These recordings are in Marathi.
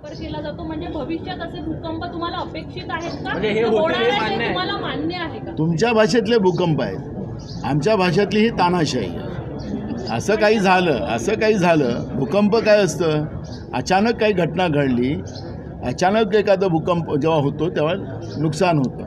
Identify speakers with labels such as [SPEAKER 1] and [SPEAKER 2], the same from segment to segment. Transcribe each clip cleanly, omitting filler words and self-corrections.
[SPEAKER 1] वापर केला जातो, म्हणजे भविष्यात असे भूकंप तुम्हाला अपेक्षित आहेत का?
[SPEAKER 2] म्हणजे हे होते हे
[SPEAKER 1] होणार आहे
[SPEAKER 2] मान्य
[SPEAKER 1] ते
[SPEAKER 2] आहे.
[SPEAKER 1] तुम्हाला मान्य आहे का?
[SPEAKER 3] तुमच्या भाषेतले भूकंप आहेत, आमच्या भाषेतली ही तानाशाही आहे. असं काही झालं भूकंप काय असतं, अचानक काही घटना घडली, अचानक एखादा भूकंप जेव्हा होतो तेव्हा नुकसान होतं.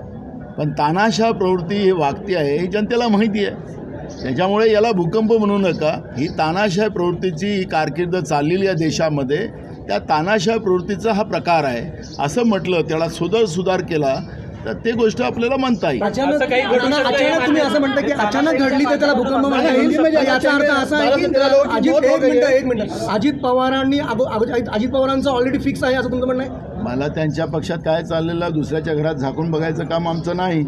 [SPEAKER 3] पण तानाशाह प्रवृत्ती ही वागती आहे ही जनतेला माहिती आहे. त्याच्यामुळे याला भूकंप म्हणू नका. ही तानाशाह प्रवृत्तीची ही कारकीर्द चाललेली या देशामध्ये, त्या तानाशाह प्रवृत्तीचा हा प्रकार आहे असं म्हटलं, त्याला सुधार केला तर ते गोष्ट आपल्याला म्हणता येईल.
[SPEAKER 2] असं काही घडू शकतं, हे
[SPEAKER 4] अचानक तुम्ही असं म्हणता की अचानक घडली तर त्याला भूकंप म्हणता येईल. याचा अर्थ असा आहे की एक मिनिट अजित पवारांचं ऑलरेडी फिक्स आहे असं तुमचं म्हणणं आहे?
[SPEAKER 3] मला त्यांच्या पक्षात काय चाललेलं दुसऱ्याच्या घरात झाकून बघायचं काम आमचं नाही.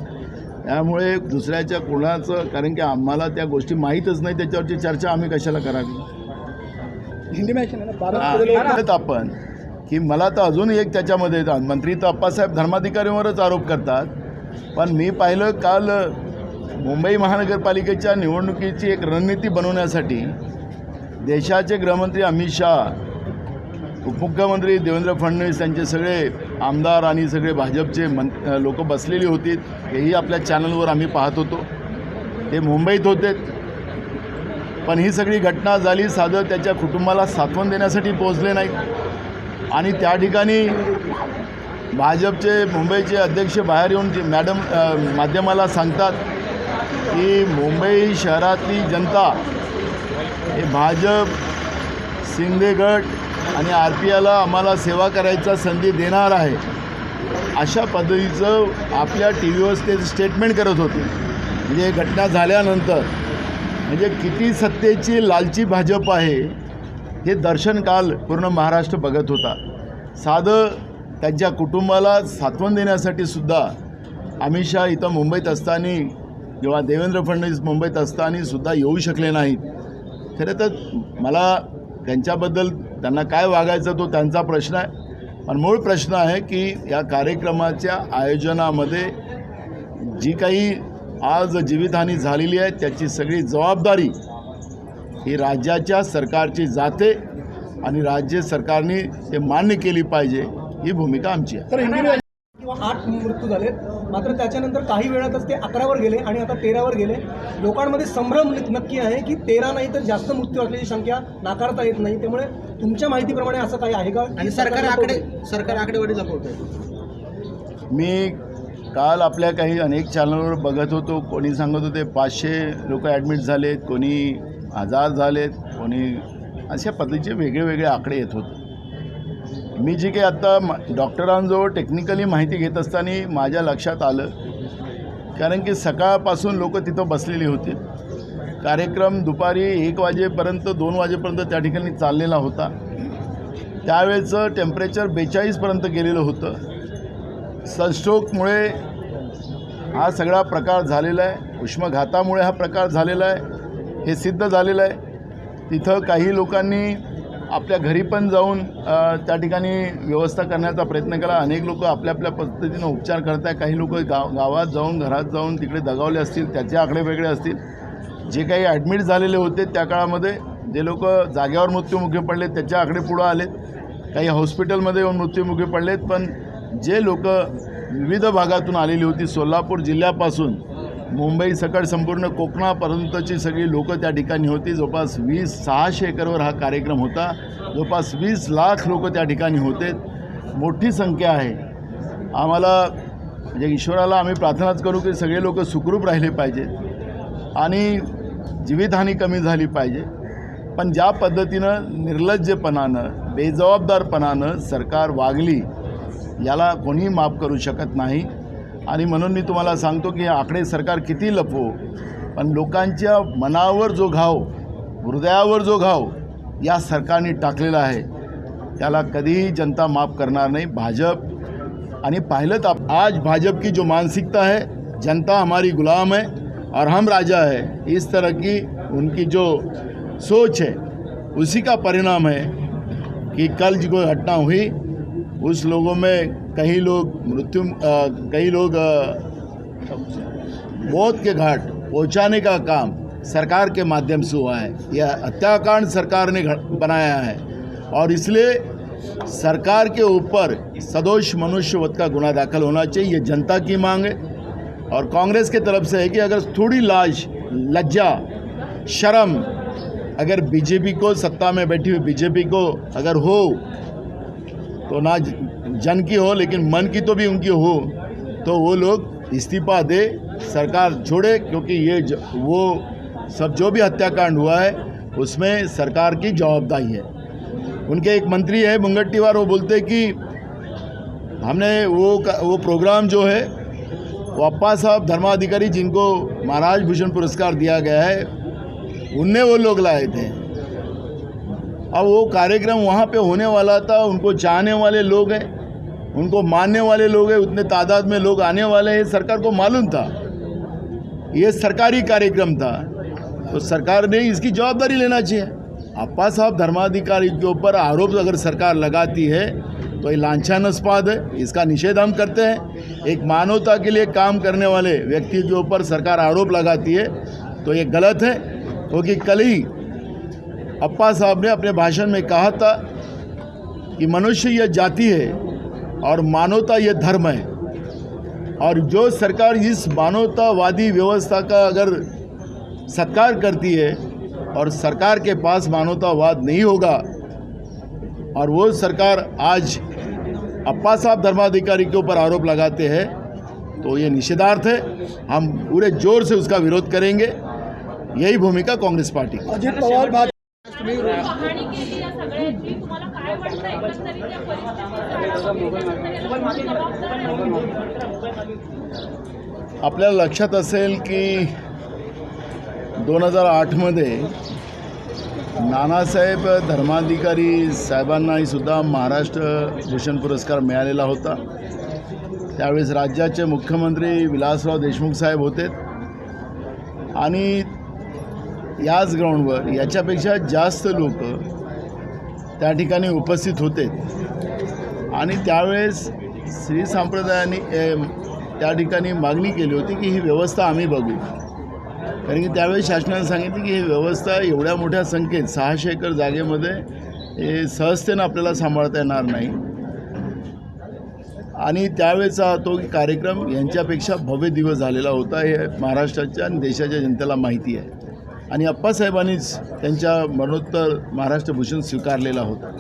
[SPEAKER 3] त्यामुळे दुसऱ्याच्या कोणाचं, कारण की आम्हाला त्या गोष्टी माहीतच नाही, त्याच्यावरची चर्चा आम्ही कशाला करावी. आपण की मला तर अजून एक त्याच्यामध्ये मंत्री तर अप्पासाहेब धर्माधिकारीवरच आरोप करतात. पण मी पाहिलं काल मुंबई महानगरपालिकेच्या निवडणुकीची एक रणनीती बनवण्यासाठी देशाचे गृहमंत्री अमित शाह, उपमुख्यमंत्री देवेंद्र फडणवीस, त्यांचे सगळे आमदार आणि सगळे भाजपचे लोक बसलेली होती. हेही आपल्या चॅनलवर आम्ही पाहत होतो. ते मुंबईत होते. पण ही सगळी घटना झाली, साधं त्याच्या कुटुंबाला सांत्वन देण्यासाठी पोहोचले नाही. आणि त्या ठिकाणी भाजपचे मुंबईचे अध्यक्ष बाहेर येऊन मॅडम माध्यमाला सांगतात की मुंबई शहरातली जनता हे भाजप, शिंदे गट आणि RPIला आम्हाला सेवा करायचा संधी देणार आहे, अशा पद्धतीचं आपल्या TVवर ते स्टेटमेंट करत होते. म्हणजे घटना झाल्यानंतर म्हणजे किती सत्तेची लालची भाजप आहे हे दर्शन काल पूर्ण महाराष्ट्र बघत होता. साधं त्यांच्या कुटुंबाला सांत्वन देण्यासाठी सुद्धा अमित शाह इथं मुंबईत असताना किंवा देवेंद्र फडणवीस मुंबईत असताना सुद्धा येऊ शकले नाहीत. खरं तर मला त्यांच्याबद्दल त्यांना काय वागायचं तो त्यांचा प्रश्न आहे. पण मूळ प्रश्न आहे की या कार्यक्रमाच्या आयोजनामध्ये जी काही आज जीवितहानी झालेली आहे त्याची सगळी जबाबदारी ही राज्याच्या सरकारची जाते आणि राज्य सरकारने ते मान्य केली पाहिजे, ही भूमिका आमची आहे.
[SPEAKER 4] तर किंवा 8 मृत्यू झाले, मात्र त्याच्यानंतर काही वेळातच ते 11वर गेले आणि आता 13वर गेले. लोकांमध्ये संभ्रम नक्की आहे की 13 नाही तर जास्त मृत्यू असल्याची संख्या नाकारता येत नाही. त्यामुळे तुमच्या माहितीप्रमाणे असं काही आहे का?
[SPEAKER 5] आणि सरकार आकडेवारी लपवतंय.
[SPEAKER 3] मी काल आपल्या काही अनेक चॅनलवर बघत होतो, कोणी सांगत होते 500 लोक ॲडमिट झालेत, कोणी 1000 झालेत, कोणी अशा पद्धतीचे वेगळे आकडे येत होते. मी जी काही आत्ता डॉक्टरांजवळ टेक्निकली माहिती घेत असताना माझ्या लक्षात आलं, कारण की सकाळपासून लोक तिथं बसलेली होती. कार्यक्रम दुपारी 1 वाजेपर्यंत 2 वाजेपर्यंत त्या ठिकाणी चाललेला होता. त्यावेळेचं टेम्परेचर 42पर्यंत गेलेलं होतं. सनस्ट्रोकमुळे हा सगळा प्रकार झालेला आहे, उष्माघातामुळे हा प्रकार झालेला आहे, हे सिद्ध झालेलं आहे. तिथं काही लोकांनी आपल्या घरी पण जाऊन त्या ठिकाणी व्यवस्था करण्याचा प्रयत्न केला. अनेक लोक आपल्या पद्धतीनं उपचार करत आहे. काही लोक गावात जाऊन, घरात जाऊन तिकडे दगावले असतील, त्याचे आकडे वेगळे असतील. जे काही ॲडमिट झालेले होते त्या काळामध्ये जे लोक जागेवर मृत्युमुखी पडलेत त्याचे आकडे पुढं आलेत. काही हॉस्पिटलमध्ये येऊन मृत्युमुखी पडलेत. पण जे लोक विविध भागातून आलेली होती, सोलापूर जिल्ह्यापासून मुंबई सकट संपूर्ण कोकणापर्यंतची सगळी लोक त्या ठिकाणी होती. जवळपास 600 एकरवर हा कार्यक्रम होता. जवळपास 20 लाख लोक त्या ठिकाणी होते. मोठी संख्या आहे. आम्हाला म्हणजे ईश्वराला आम्ही प्रार्थनाच करू की सगळे लोक सुखरूप राहिले पाहिजेत आणि जीवितहानी कमी झाली पाहिजे. पण ज्या पद्धतीनं निर्लज्जपणानं, बेजबाबदारपणानं सरकार वागली याला कोणीही माफ करू शकत नाही. आणि म्हणून मी तुम्हाला सांगतो की आकडे सरकार किती लपवो, पण लोकांच्या मनावर जो घाव, हृदयावर जो घाव या सरकारने टाकलेला आहे त्याला कधीही जनता माफ करणार नाही. भाजप आणि पाहिलं तर आज भाजप की जो मानसिकता है, जनता हमारी गुलाम है और हम राजा है, इस तरह की उनकी जो सोच है उसी का परिणाम है कि कल जो घटना हुई उस लोगों में कई लोग मौत के घाट पहुंचाने का काम सरकार के माध्यम से हुआ है. यह हत्याकांड सरकार ने बनाया है और इसलिए सरकार के ऊपर सदोष मनुष्यवध का गुना दाखिल होना चाहिए, ये जनता की मांग है। और कांग्रेस के तरफ से है कि अगर थोड़ी लाज, लज्जा, शर्म अगर बीजेपी को, सत्ता में बैठी हुई बीजेपी को अगर हो, तो ना जन की हो लेकिन मन की तो भी उनकी हो, तो वो लोग इस्तीफा दे, सरकार छोड़े, क्योंकि ये वो सब जो भी हत्याकांड हुआ है उसमें सरकार की जवाबदारी है। उनके एक मंत्री है मुंगट्टीवार, वो बोलते कि हमने वो प्रोग्राम जो है वो अप्पा साहब धर्माधिकारी जिनको महाराज भूषण पुरस्कार दिया गया है उनने वो लोग लाए थे। अब वो कार्यक्रम वहाँ पे होने वाला था, उनको चाहने वाले लोग हैं, उनको मानने वाले लोग हैं, उतने तादाद में लोग आने वाले हैं, सरकार को मालूम था ये सरकारी कार्यक्रम था, तो सरकार ने इसकी जवाबदारी लेना चाहिए। अप्पा साहब धर्माधिकारी के ऊपर आरोप अगर सरकार लगाती है तो ये लांछनास्पद है, इसका निषेध हम करते हैं। एक मानवता के लिए काम करने वाले व्यक्ति के ऊपर सरकार आरोप लगाती है तो ये गलत है, क्योंकि कल ही अप्पा साहब ने अपने भाषण में कहा था कि मनुष्य यह जाति है और मानवता यह धर्म है, और जो सरकार इस मानवतावादी व्यवस्था का अगर सत्कार करती है और सरकार के पास मानवतावाद नहीं होगा और वो सरकार आज अप्पा साहब धर्माधिकारी के ऊपर आरोप लगाते हैं तो ये निषेधार्थ है। हम पूरे जोर से उसका विरोध करेंगे, यही भूमिका काँग्रेस पार्टी की।
[SPEAKER 4] अजित पवार
[SPEAKER 1] पाहणी केली या सगळ्याची, तुम्हाला काय वाटतं एकंदरीत या परिस्थितीचा?
[SPEAKER 3] आपल्याला लक्षात असेल की 2008मध्ये नानासाहेब धर्माधिकारी साहेबांनाही सुद्धा महाराष्ट्र भूषण पुरस्कार मिळालेला होता। त्यावेळेस राज्याचे मुख्यमंत्री विलासराव देशमुख साहेब होते आणि याच ग्राउंडवर याच्यापेक्षा जास्त लोक त्या ठिकाणी उपस्थित होते आणि त्यावेळेस श्री संप्रदायाने त्या ठिकाणी मागणी केली होती की ही व्यवस्था आम्ही बघू, कारण की त्यावेळेस शासनाने सांगितले की ही व्यवस्था एवढ्या मोठ्या संख्येत 600 एकर जागेमध्ये हे सहजतेनं आपल्याला सांभाळता येणार नाही, आणि त्यावेळेचा तो कार्यक्रम यांच्यापेक्षा भव्य दिवस झालेला होता, हे महाराष्ट्राच्या आणि देशाच्या जनतेला माहिती आहे। आणि अप्पासाहेबांनीच त्यांच्या मरणोत्तर महाराष्ट्र भूषण स्वीकारलेला होता।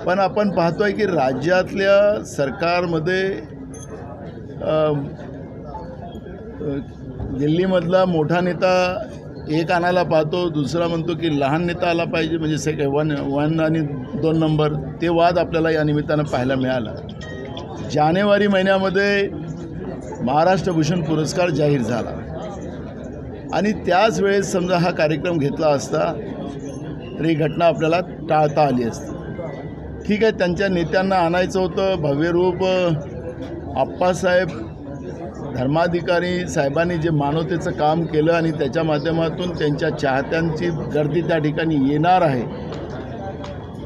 [SPEAKER 3] पण आपण पाहतोय की राज्यातल्या सरकारमध्ये दिल्लीमधला मोठा नेता एक आणायला पाहतो, दुसरा म्हणतो की लहान नेता आला पाहिजे, म्हणजे वन आणि 2 नंबर, ते वाद आपल्याला या निमित्तानं पाहायला मिळाला। जानेवारी महिन्यामध्ये महाराष्ट्र भूषण पुरस्कार जाहीर झाला आणि त्याच वेळेस समजा हा कार्यक्रम घेतला असता तर ही घटना आपल्याला टाळता आली असती। ठीक आहे, त्यांच्या नेत्यांना आणायचं होतं भव्य रूप, अप्पासाहेब धर्माधिकारी साहेबांनी जे मानवतेचं काम केलं आणि त्याच्या माध्यमातून त्यांच्या चाहत्यांची गर्दी त्या ठिकाणी येणार आहे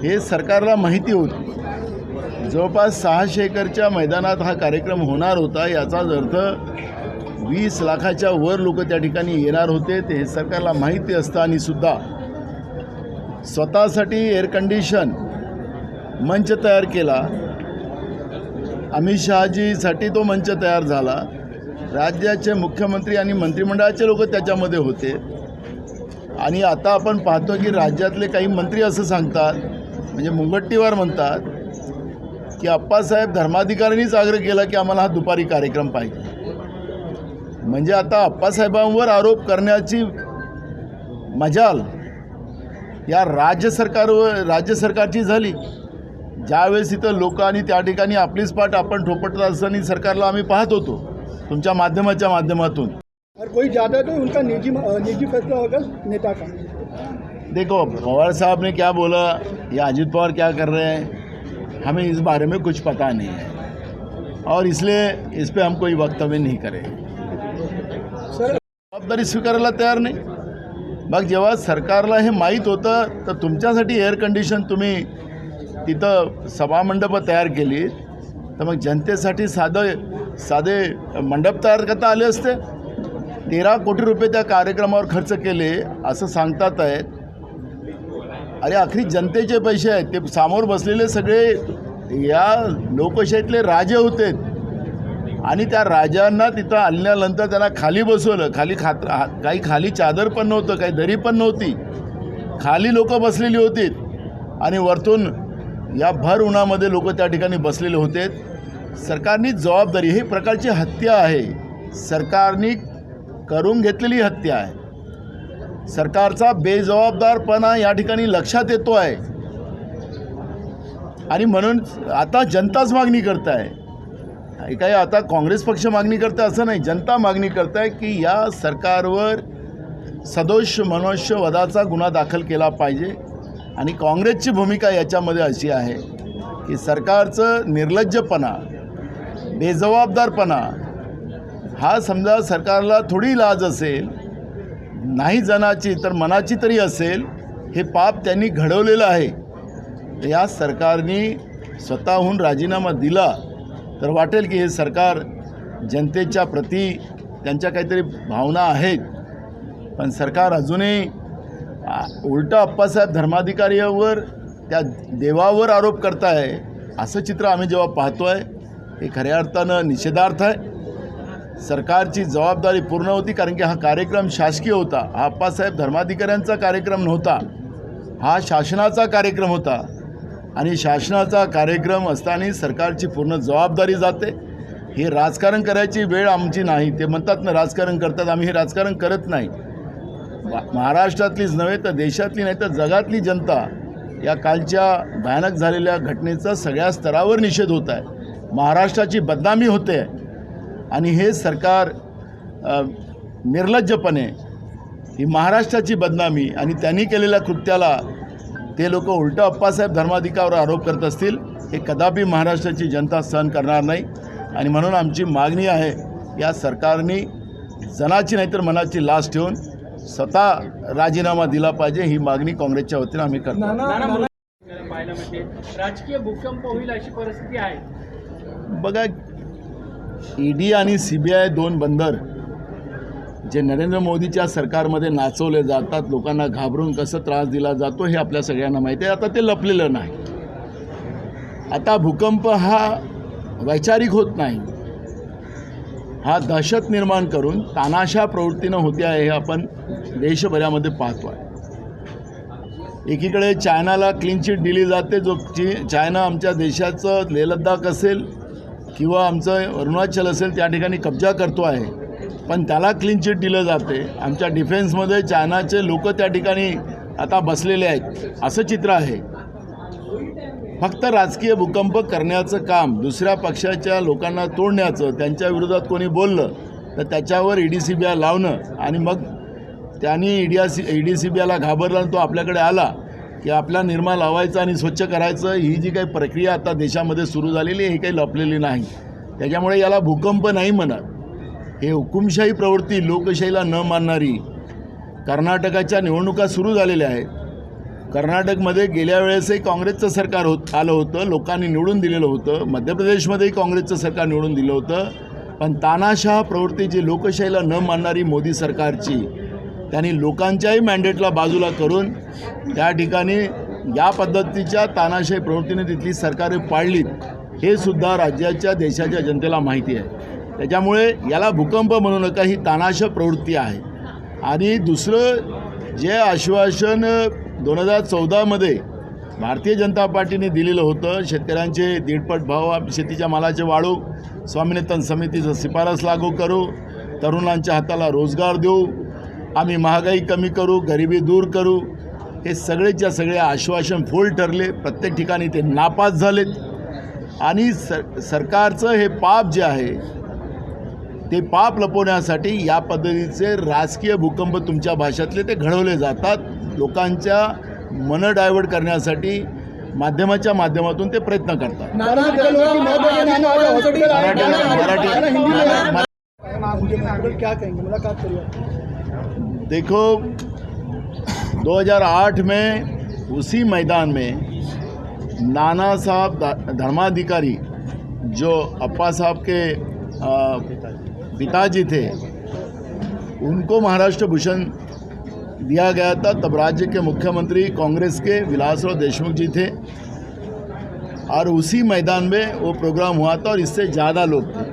[SPEAKER 3] हे सरकारला माहिती होती। जवळपास 600 एकरच्या मैदानात हा कार्यक्रम होणार होता, याचाच अर्थ 20 लाखाच्या वर लोक त्या ठिकाणी येणार होते, ते सरकारला माहिती असताना सुद्धा स्वतःसाठी एअर कंडिशन मंच तयार केला। अमित शहाजीसाठी तो मंच तयार झाला, राज्याचे मुख्यमंत्री आणि मंत्रिमंडळाचे लोक त्याच्यामध्ये होते, आणि आता आपण पाहतो की राज्यातले काही मंत्री असं सांगतात, म्हणजे मुंगट्टीवार म्हणतात की अप्पासाहेब धर्माधिकाऱ्यांनीच आग्रह केला की आम्हाला हा दुपारी कार्यक्रम पाहिजे। म्हणजे आता अप्पासाहेबांवर आरोप करण्याची मजाल या राज्य सरकारची झाली। ज्यावेळेस इथं लोक आणि त्या ठिकाणी आपलीच पाठ आपण ठोपटत असताना सरकारला आम्ही पाहत होतो तुमच्या माध्यमातून।
[SPEAKER 4] और कोई ज़्यादा तो उनका निजी फैसला होगा नेता का।
[SPEAKER 3] देखो, पवार साहब ने क्या बोला या अजित पवार क्या कर रहे हैं, हमें इस बारे में कुछ पता नहीं है और इसलिए इस पे हम कोई वक्तव्य नहीं करें।
[SPEAKER 4] सर,
[SPEAKER 3] जबाबदारी स्वीकारायला तयार नाही। मग जेव्हा सरकारला हे माहीत होतं तर तुमच्यासाठी एअर कंडिशन तुम्ही तिथं सभामंडप तयार केली, तर मग जनतेसाठी साधे मंडप तयार करता आले असते। 13 कोटी रुपये त्या कार्यक्रमावर खर्च केले असं सांगतात आहेत। अरे आखरी जनतेचे पैसे आहेत, ते समोर बसलेले सगळे या लोकशाहीतले राजे होते आणि त्या राजांना तिथं आणल्यानंतर त्यांना खाली बसवलं. काही खाली चादर पण नव्हतं, काही दरी पण नव्हती, खाली लोक बसलेली होती आणि वरतून या भर उन्हामध्ये लोक त्या ठिकाणी बसलेले होते. सरकारनी जबाबदारी, ही प्रकारची हत्या आहे, सरकारने करून घेतलेली हत्या आहे. सरकारचा बेजबाबदारपणा या ठिकाणी लक्षात येतो आहे आणि म्हणून आता जनताच मागणी करत आहे. काही आता काँग्रेस पक्ष मागणी करतं असं नाही, जनता मागणी करत आहे की या सरकारवर सदोष मनुष्यवधाचा गुन्हा दाखल केला पाहिजे. आणि काँग्रेसची भूमिका याच्यामध्ये अशी आहे की सरकारचं निर्लज्जपणा, बेजबाबदारपणा हा समजा सरकारला थोडी लाज असेल, नाही जनाची तर मनाची तरी असेल, हे पाप त्यांनी घडवलेलं आहे. या सरकारने स्वतःहून राजीनामा दिला तर वाटेल की हे सरकार जनतेच्या प्रती त्यांच्या काहीतरी भावना आहेत, पण सरकार अजूनही उलटा अप्पासाहेब धर्माधिकारीवर, त्या देवावर आरोप करत आहे. असं चित्र आम्ही जेव्हा पाहतो आहे हे खऱ्या अर्थानं निषेधार्थ आहे. सरकारची जबाबदारी पूर्ण होती, कारण की हा कार्यक्रम शासकीय होता, हा अप्पासाहेब धर्माधिकाऱ्यांचा कार्यक्रम नव्हता, हा शासनाचा कार्यक्रम होता आणि शासनाचा कार्यक्रम असताना सरकारची पूर्ण जबाबदारी जाते. हे राजकारण करायची वेळ आमची नाही. ते म्हणतात ना राजकारण करतात, आम्ही हे राजकारण करत नाही. महाराष्ट्रातलीच नव्हे तर देशातली नाही तर जगातली जनता या कालच्या भयानक झालेल्या घटनेचा सगळ्या स्तरावर निषेध होत आहे. महाराष्ट्राची बदनामी होते आणि हे सरकार निर्लज्जपणे ही महाराष्ट्राची बदनामी आणि त्यांनी केलेल्या कृत्याला ते लोक उलटं अप्पासाहेब धर्माधिकाऱ्यावर आरोप करत असतील, हे कदापि महाराष्ट्राची जनता सहन करणार नाही. आणि म्हणून आमची मागणी आहे, या सरकारने जनाची नाही तर मनाची लाज ठेवून स्वतः राजीनामा दिला पाहिजे. ही मागणी काँग्रेसच्या वतीनं आम्ही करतो.
[SPEAKER 2] पाहायला मिळते राजकीय भूकंप होईल अशी परिस्थिती आहे.
[SPEAKER 3] बघा, ईडी आणि CBI दोन बंदर जे नरेंद्र मोदीच्या सरकारमध्ये नाचवले जातात, लोकांना घाबरून कसं त्रास दिला जातो हे आपल्या सगळ्यांना माहिती आहे. आता ते लपलेलं नाही. आता भूकंप हा वैचारिक होत नाही, हा दहशत निर्माण करून तानाशा प्रवृत्तीनं होते आहे, हे आपण देशभरामध्ये पाहतो आहे. एकीकडे चायनाला क्लीन चिट दिली जाते, जो चायना आमच्या देशाचं लेह लडाख असेल किंवा आमचं अरुणाचल असेल त्या ठिकाणी कब्जा करतो आहे, पण त्याला क्लीन चिट दिलं जाते. आमच्या डिफेन्समध्ये चायनाचे लोक त्या ठिकाणी आता बसलेले आहेत, असं चित्र आहे. फक्त राजकीय भूकंप करण्याचं काम, दुसऱ्या पक्षाच्या लोकांना तोडण्याचं, त्यांच्या विरोधात कोणी बोललं तर त्याच्यावर ED CBI लावणं आणि मग त्यांनी ED CBIला घाबरला आणि तो आपल्याकडे आला की आपला निर्मा लावायचा आणि स्वच्छ करायचं, ही जी काही प्रक्रिया आता देशामध्ये सुरू झालेली आहे ही काही लपलेली नाही. त्याच्यामुळे याला भूकंप नाही म्हणत. हे हुकुमशाही प्रवृत्ती, लोकशाहीला न मानणारी. कर्नाटकाच्या निवडणुका सुरू झालेल्या आहेत. कर्नाटकमध्ये गेल्या वेळेसही काँग्रेसचं सरकार आलं होतं, लोकांनी निवडून दिलेलं होतं. मध्य प्रदेशमध्येही काँग्रेसचं सरकार निवडून दिलं होतं. पण तानाशाह प्रवृत्ती जी लोकशाहीला न मानणारी मोदी सरकारची, त्यांनी लोकांच्याही मॅन्डेटला बाजूला करून त्या ठिकाणी या पद्धतीच्या तानाशाही प्रवृत्तीने तिथली सरकारे पाडलीत, हे सुद्धा राज्याच्या देशाच्या जनतेला माहिती आहे. त्याच्यामुळे याला भूकंप म्हणू नका, ही तानाशाह प्रवृत्ती आहे. आणि दुसरं जे आश्वासन 2014मध्ये भारतीय जनता पार्टीने दिलेलं होतं, शेतकऱ्यांचे 1.5 भाव शेतीच्या मालाचे वाढू, स्वामीनाथन समितीचं शिफारस लागू करू, तरुणांच्या हाताला रोजगार देऊ, आम्ही महागाई कमी करू, गरिबी दूर करू, हे सगळेच्या सगळे आश्वासन फोल ठरले. प्रत्येक ठिकाणी ते नापास झालेत. आणि सरकारचं हे पाप जे आहे ते पाप लपवण्यासाठी या पद्धतीचे राजकीय भूकंप तुमच्या भाषेतले ते घडवले जातात. लोकांच्या मनं डायव्हर्ट करण्यासाठी माध्यमाच्या माध्यमातून ते प्रयत्न करतात. देखो, 2008 में उसी मैदान में नाना साहब धर्माधिकारी जो अप्पा साहब के पिताजी थे, उनको महाराष्ट्र भूषण दिया गया था तब राज्य के मुख्यमंत्री कांग्रेस के विलासराव देशमुख जी थे और उसी मैदान में वो प्रोग्राम हुआ था और इससे ज़्यादा लोग थे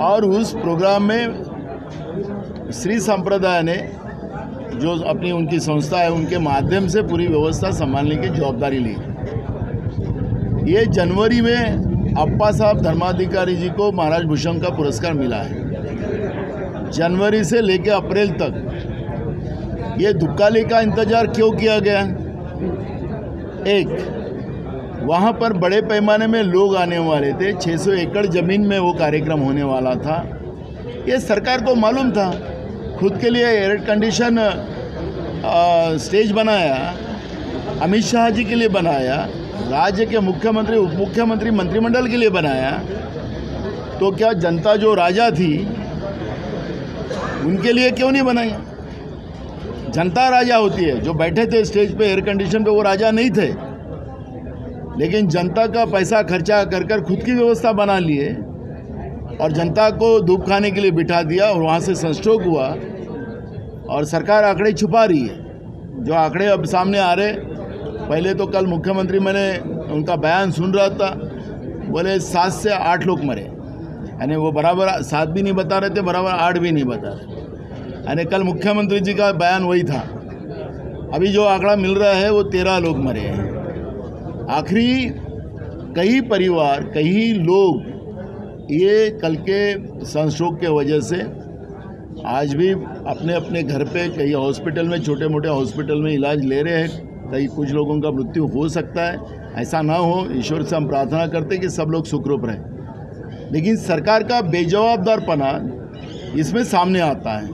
[SPEAKER 3] और उस प्रोग्राम में श्री संप्रदाय ने जो अपनी उनकी संस्था है उनके माध्यम से पूरी व्यवस्था संभालने की जवाबदारी ली। ये जनवरी में अप्पा साहब धर्माधिकारी जी को महाराज भूषण का पुरस्कार मिला है। जनवरी से लेकर अप्रैल तक ये दुक्काली का इंतजार क्यों किया गया? एक, वहाँ पर बड़े पैमाने में लोग आने वाले थे, 600 एकड़ ज़मीन में वो कार्यक्रम होने वाला था। ये सरकार को मालूम था, खुद के लिए एयर कंडीशन स्टेज बनाया, अमित शाह जी के लिए बनाया, राज्य के मुख्यमंत्री उप मुख्यमंत्री मंत्रिमंडल के लिए बनाया, तो क्या जनता जो राजा थी उनके लिए क्यों नहीं बनाई? जनता राजा होती है। जो बैठे थे स्टेज पे एयर कंडीशन पे वो राजा नहीं थे, लेकिन जनता का पैसा खर्चा कर कर खुद की व्यवस्था बना लिए और जनता को धूप खाने के लिए बिठा दिया और वहाँ से सनस्ट्रोक हुआ और सरकार आंकड़े छुपा रही है। जो आंकड़े अब सामने आ रहे, पहले तो कल मुख्यमंत्री मैंने उनका बयान सुन रहा था, बोले 7 से 8 लोग मरे, यानी वो बराबर 7 भी नहीं बता रहे थे, बराबर 8 भी नहीं बता रहे, यानी कल मुख्यमंत्री जी का बयान वही था। अभी जो आंकड़ा मिल रहा है वो 13 लोग मरे हैं। आखिरी कई परिवार, कई लोग ये कल के सनस्ट्रोक के वजह से आज भी अपने अपने घर पे कई हॉस्पिटल में, छोटे मोटे हॉस्पिटल में इलाज ले रहे हैं। कई कुछ लोगों का मृत्यु हो सकता है, ऐसा ना हो, ईश्वर से हम प्रार्थना करते हैं कि सब लोग सुखरूप रहें। लेकिन सरकार का बेजवाबदारपना इसमें सामने आता है,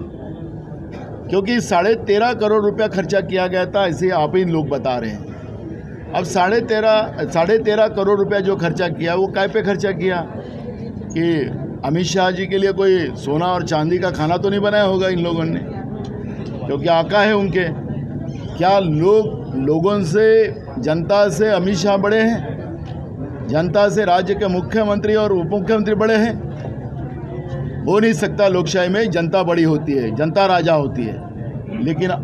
[SPEAKER 3] क्योंकि 13.5 करोड़ रुपया खर्चा किया गया था, ऐसे आप ही लोग बता रहे हैं। अब 13.5 करोड़ रुपया जो खर्चा किया वो काय पे खर्चा किया? कि अमित शाह जी के लिए कोई सोना और चांदी का खाना तो नहीं बनाया होगा इन लोगों ने, क्योंकि आका है उनके। क्या लोगों से, जनता से अमित शाह बड़े हैं? जनता से राज्य के मुख्यमंत्री और उप मुख्यमंत्री बड़े हैं? हो नहीं सकता। लोकशाही में जनता बड़ी होती है, जनता राजा होती है। लेकिन